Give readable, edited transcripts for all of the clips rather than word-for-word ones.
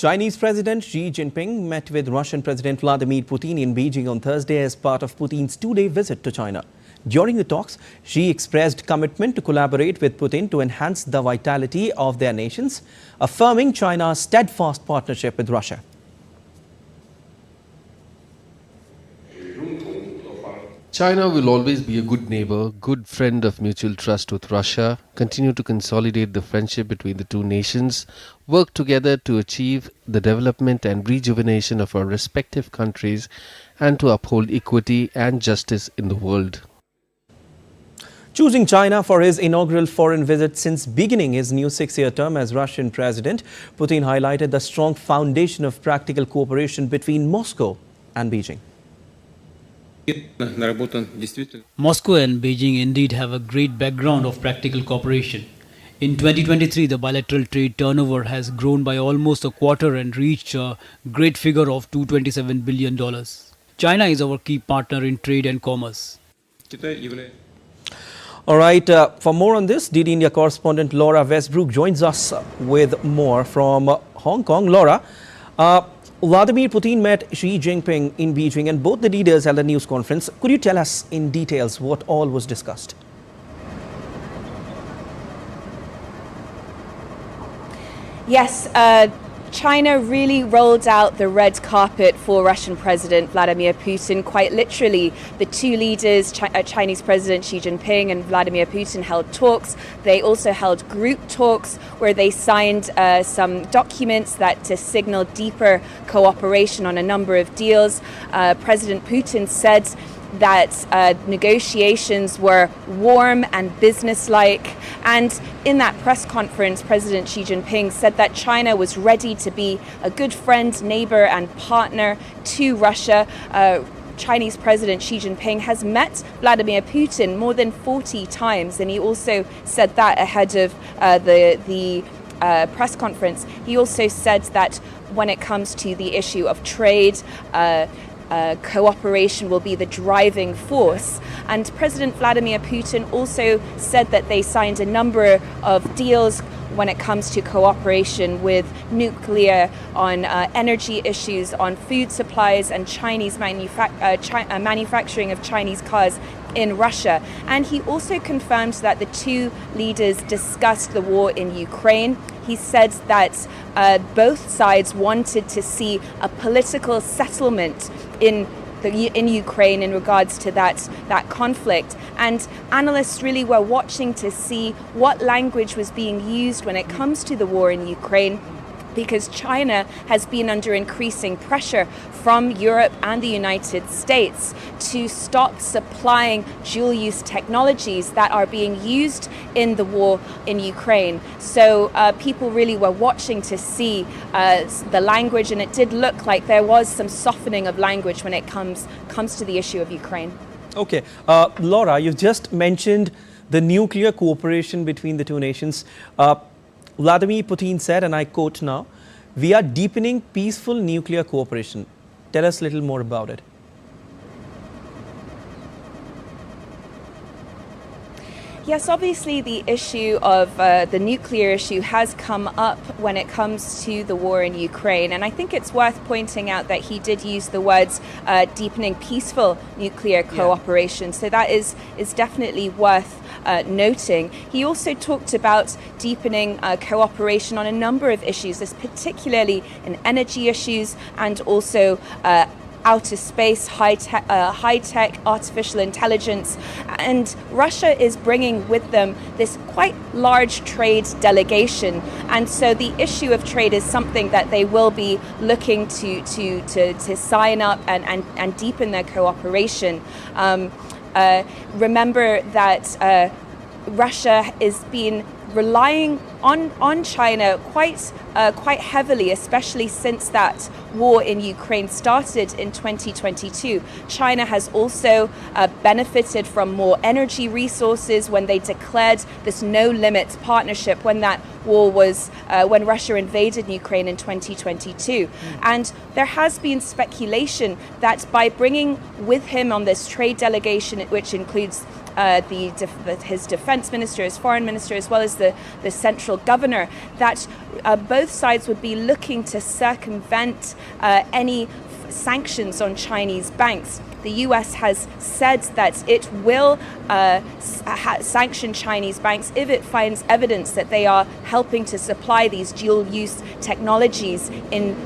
Chinese President Xi Jinping met with Russian President Vladimir Putin in Beijing on Thursday as part of Putin's two-day visit to China. During the talks, Xi expressed commitment to collaborate with Putin to enhance the vitality of their nations, affirming China's steadfast partnership with Russia. China will always be a good neighbor, good friend of mutual trust with Russia, continue to consolidate the friendship between the two nations, work together to achieve the development and rejuvenation of our respective countries, and to uphold equity and justice in the world. Choosing China for his inaugural foreign visit since beginning his new six-year term as Russian president, Putin highlighted the strong foundation of practical cooperation between Moscow and Beijing. Moscow and Beijing indeed have a great background of practical cooperation. In 2023, the bilateral trade turnover has grown by almost a quarter and reached a great figure of $227 billion. China is our key partner in trade and commerce. All right, for more on this, DD India correspondent Laura Westbrook joins us with more from Hong Kong. Laura, Vladimir Putin met Xi Jinping in Beijing and both the leaders held a news conference. Could you tell us in details what all was discussed? Yes, China really rolled out the red carpet for Russian President Vladimir Putin. Quite literally, the two leaders, Chinese President Xi Jinping and Vladimir Putin, held talks. They also held group talks where they signed some documents that to signal deeper cooperation on a number of deals. President Putin said that negotiations were warm and businesslike, and in that press conference, President Xi Jinping said that China was ready to be a good friend, neighbor and partner to Russia. Chinese President Xi Jinping has met Vladimir Putin more than 40 times, and he also said that ahead of the press conference. He also said that when it comes to the issue of trade, cooperation will be the driving force. And President Vladimir Putin also said that they signed a number of deals when it comes to cooperation with nuclear, on energy issues, on food supplies and Chinese manufacturing of Chinese cars in Russia. And he also confirmed that the two leaders discussed the war in Ukraine. He said that both sides wanted to see a political settlement in Ukraine in regards to that conflict, and analysts really were watching to see what language was being used when it comes to the war in Ukraine, because China has been under increasing pressure from Europe and the United States to stop supplying dual-use technologies that are being used in the war in Ukraine. So people really were watching to see the language, and it did look like there was some softening of language when it comes to the issue of Ukraine. Okay, Laura, you've just mentioned the nuclear cooperation between the two nations. Vladimir Putin said, and I quote now, "We are deepening peaceful nuclear cooperation." Tell us a little more about it. Yes, obviously the issue of the nuclear issue has come up when it comes to the war in Ukraine. And I think it's worth pointing out that he did use the words deepening peaceful nuclear cooperation. So that is definitely worth noting. He also talked about deepening cooperation on a number of issues, particularly in energy issues and also outer space, high-tech, artificial intelligence. And Russia is bringing with them this quite large trade delegation. And so the issue of trade is something that they will be looking to sign up and deepen their cooperation. Remember that Russia is been relying on China quite heavily, especially since that war in Ukraine started in 2022. China has also benefited from more energy resources when they declared this no-limits partnership when that war was, when Russia invaded Ukraine in 2022. And there has been speculation that by bringing with him on this trade delegation, which includes his defense minister, his foreign minister, as well as the central governor, that both sides would be looking to circumvent any sanctions on Chinese banks. The US has said that it will sanction Chinese banks if it finds evidence that they are helping to supply these dual-use technologies in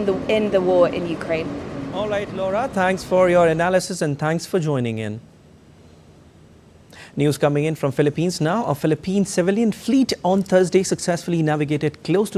the war in Ukraine. All right, Laura, thanks for your analysis and thanks for joining in. News coming in from Philippines now. A Philippine civilian fleet on Thursday successfully navigated close to